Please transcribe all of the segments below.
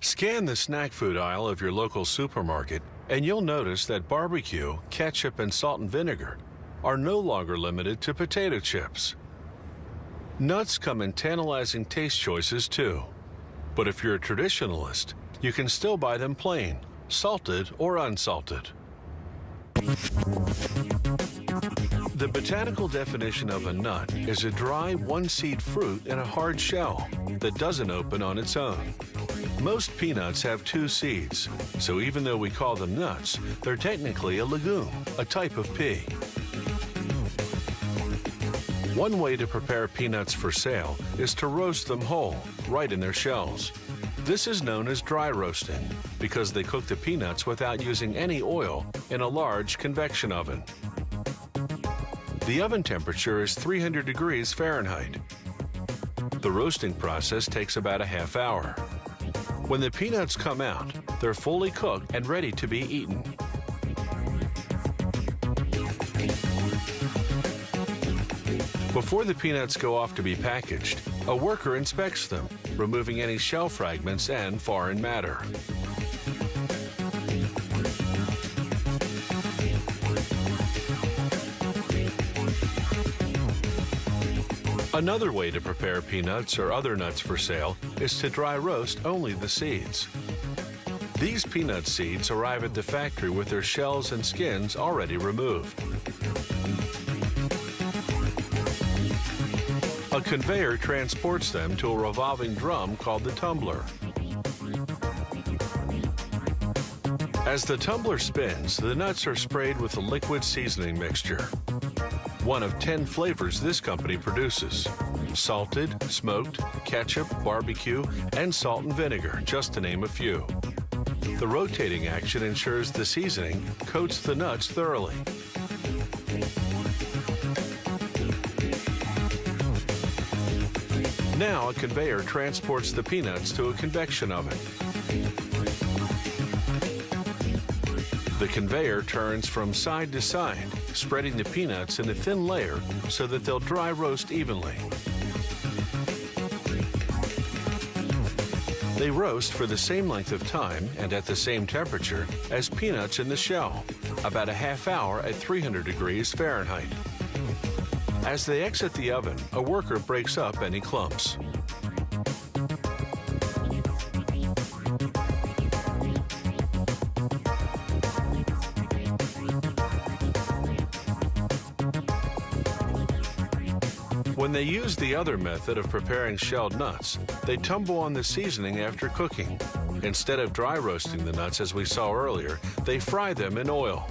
Scan the snack food aisle of your local supermarket and you'll notice that barbecue, ketchup, and salt and vinegar are no longer limited to potato chips. Nuts come in tantalizing taste choices too. But if you're a traditionalist, you can still buy them plain, salted or unsalted. The botanical definition of a nut is a dry one-seed fruit in a hard shell that doesn't open on its own. Most peanuts have two seeds, so even though we call them nuts, they're technically a legume, a type of pea. One way to prepare peanuts for sale is to roast them whole, right in their shells. This is known as dry roasting because they cook the peanuts without using any oil in a large convection oven. The oven temperature is 300 degrees Fahrenheit. The roasting process takes about a half hour. When the peanuts come out, they're fully cooked and ready to be eaten. Before the peanuts go off to be packaged, a worker inspects them, removing any shell fragments and foreign matter. Another way to prepare peanuts or other nuts for sale is to dry roast only the seeds. These peanut seeds arrive at the factory with their shells and skins already removed. A conveyor transports them to a revolving drum called the tumbler. As the tumbler spins, the nuts are sprayed with a liquid seasoning mixture. One of 10 flavors this company produces: salted, smoked, ketchup, barbecue, and salt and vinegar, just to name a few. The rotating action ensures the seasoning coats the nuts thoroughly. Now a conveyor transports the peanuts to a convection oven. The conveyor turns from side to side, spreading the peanuts in a thin layer so that they'll dry roast evenly. They roast for the same length of time and at the same temperature as peanuts in the shell, about a half hour at 300 degrees Fahrenheit. As they exit the oven, a worker breaks up any clumps. When they use the other method of preparing shelled nuts, they tumble on the seasoning after cooking. Instead of dry roasting the nuts as we saw earlier, they fry them in oil.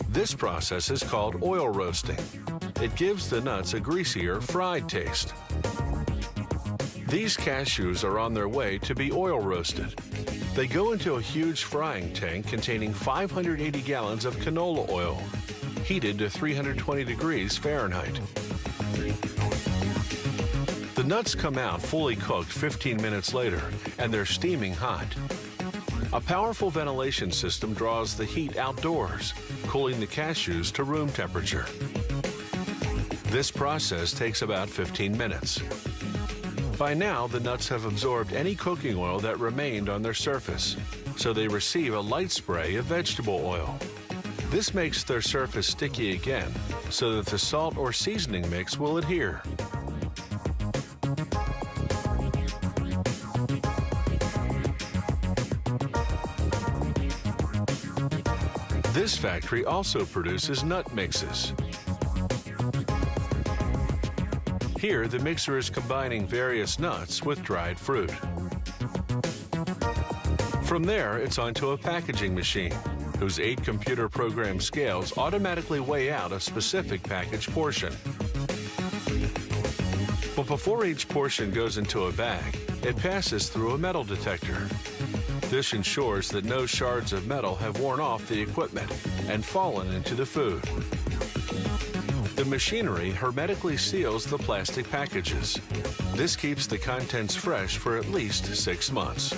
This process is called oil roasting. It gives the nuts a greasier, fried taste. These cashews are on their way to be oil roasted. They go into a huge frying tank containing 580 gallons of canola oil, heated to 320 degrees Fahrenheit. The nuts come out fully cooked 15 minutes later, and they're steaming hot. A powerful ventilation system draws the heat outdoors, cooling the cashews to room temperature. This process takes about 15 minutes. By now, the nuts have absorbed any cooking oil that remained on their surface, so they receive a light spray of vegetable oil. This makes their surface sticky again, so that the salt or seasoning mix will adhere. This factory also produces nut mixes. Here, the mixer is combining various nuts with dried fruit. From there, it's onto a packaging machine, whose 8 computer-programmed scales automatically weigh out a specific package portion. But before each portion goes into a bag, it passes through a metal detector. This ensures that no shards of metal have worn off the equipment and fallen into the food. The machinery hermetically seals the plastic packages. This keeps the contents fresh for at least 6 months.